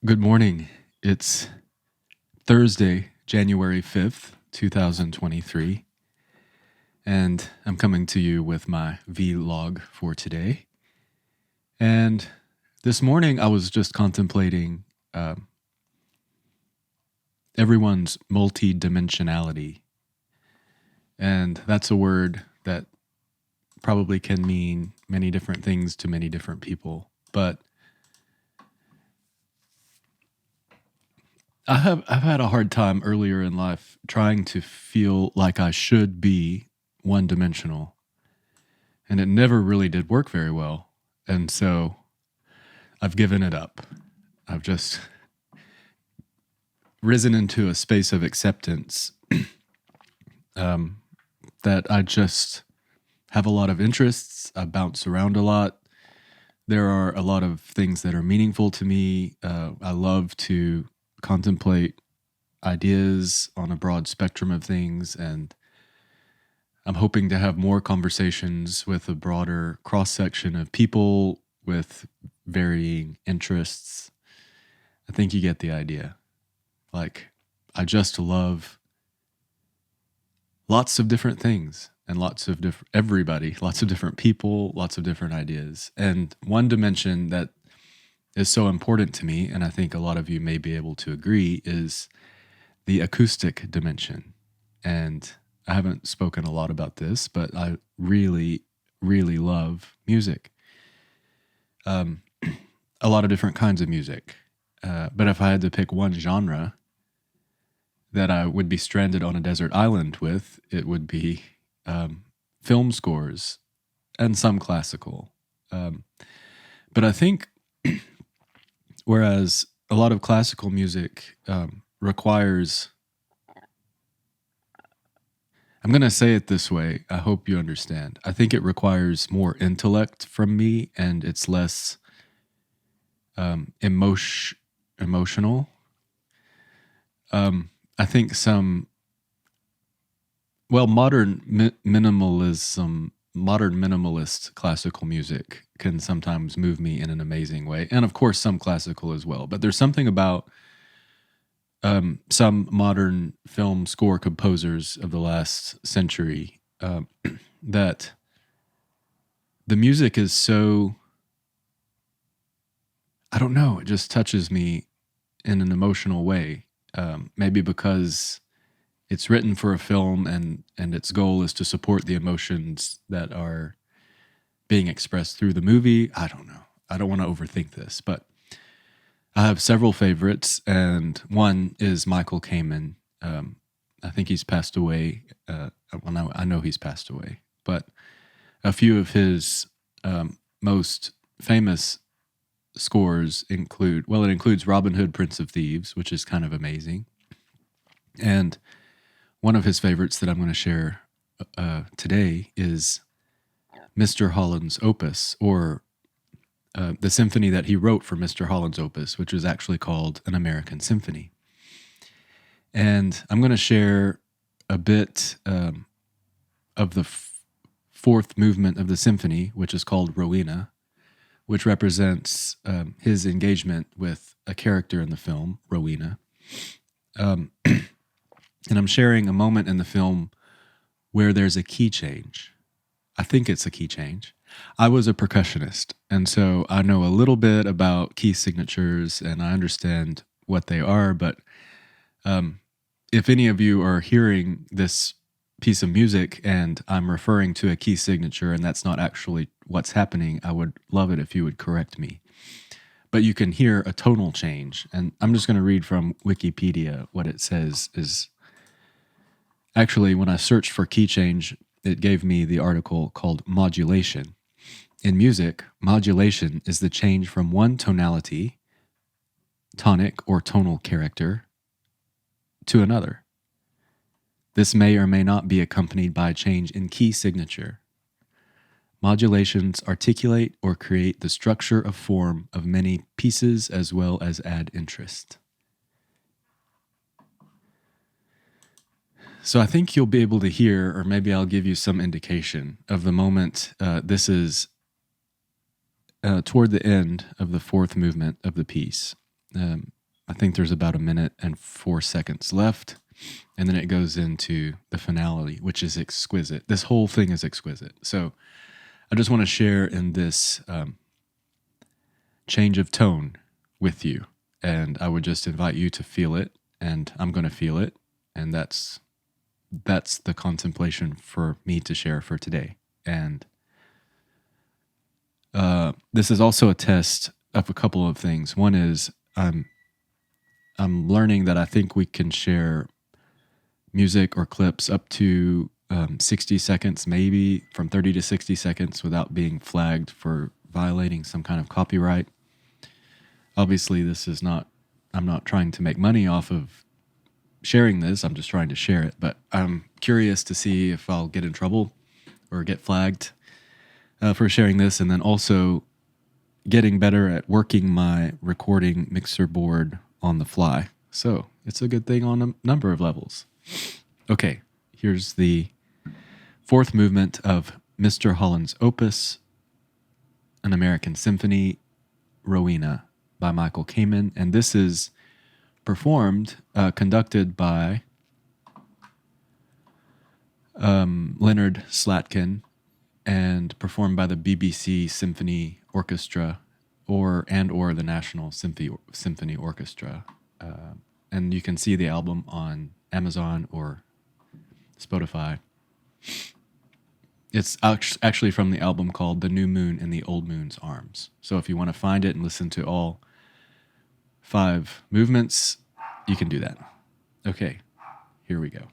Good morning. It's Thursday, January 5th, 2023, and I'm coming to you with my vlog for today. And this morning I was just contemplating everyone's multidimensionality. And that's a word that probably can mean many different things to many different people. But I've had a hard time earlier in life trying to feel like I should be one dimensional, and it never really did work very well. And so I've given it up. I've just risen into a space of acceptance that I just have a lot of interests. I bounce around a lot. There are a lot of things that are meaningful to me. I love to contemplate ideas on a broad spectrum of things, and I'm hoping to have more conversations with a broader cross section of people with varying interests. I think you get the idea. Like, I just love lots of different things and lots of different everybody, lots of different people, lots of different ideas. And one dimension that is so important to me, and I think a lot of you may be able to agree, is the acoustic dimension. And I haven't spoken a lot about this, but I really, really love music. A lot of different kinds of music. But if I had to pick one genre that I would be stranded on a desert island with, it would be film scores and some classical. But I think whereas a lot of classical music requires, I'm going to say it this way, I hope you understand. I think it requires more intellect from me, and it's less emotional. I think modern minimalist classical music can sometimes move me in an amazing way. And of course, some classical as well. But there's something about some modern film score composers of the last century that the music is so, I don't know, it just touches me in an emotional way. Maybe because it's written for a film and its goal is to support the emotions that are being expressed through the movie. I don't know. I don't want to overthink this, but I have several favorites, and one is Michael Kamen. I think he's passed away. I know he's passed away, but a few of his most famous scores it includes Robin Hood, Prince of Thieves, which is kind of amazing. And one of his favorites that I'm going to share today is Mr. Holland's Opus, or the symphony that he wrote for Mr. Holland's Opus, which is actually called An American Symphony. And I'm going to share a bit of the fourth movement of the symphony, which is called Rowena, which represents his engagement with a character in the film, Rowena. And I'm sharing a moment in the film where there's a key change. I think it's a key change. I was a percussionist, and so I know a little bit about key signatures, and I understand what they are, but if any of you are hearing this piece of music and I'm referring to a key signature and that's not actually what's happening, I would love it if you would correct me. But you can hear a tonal change, and I'm just going to read from Wikipedia. What it says is, actually, when I searched for key change, it gave me the article called modulation. In music, modulation is the change from one tonality, tonic or tonal character, to another. This may or may not be accompanied by a change in key signature. Modulations articulate or create the structure of form of many pieces as well as add interest. So I think you'll be able to hear, or maybe I'll give you some indication of the moment. This is toward the end of the fourth movement of the piece. I think there's about 1 minute and 4 seconds left, and then it goes into the finale, which is exquisite. This whole thing is exquisite. So I just want to share in this change of tone with you, and I would just invite you to feel it, and I'm going to feel it, and that's the contemplation for me to share for today. And this is also a test of a couple of things. One is I'm learning that I think we can share music or clips up to 60 seconds, maybe from 30 to 60 seconds, without being flagged for violating some kind of copyright. Obviously, I'm not trying to make money off of sharing this. I'm just trying to share it. But I'm curious to see if I'll get in trouble or get flagged for sharing this. And then also getting better at working my recording mixer board on the fly. So it's a good thing on a number of levels. Okay, here's the fourth movement of Mr. Holland's opus, An American Symphony, Rowena, by Michael Kamen. And this is conducted by Leonard Slatkin and performed by the BBC Symphony Orchestra or the National Symphony Orchestra. And you can see the album on Amazon or Spotify. It's actually from the album called The New Moon in the Old Moon's Arms. So if you want to find it and listen to all 5 movements, you can do that. Okay, here we go.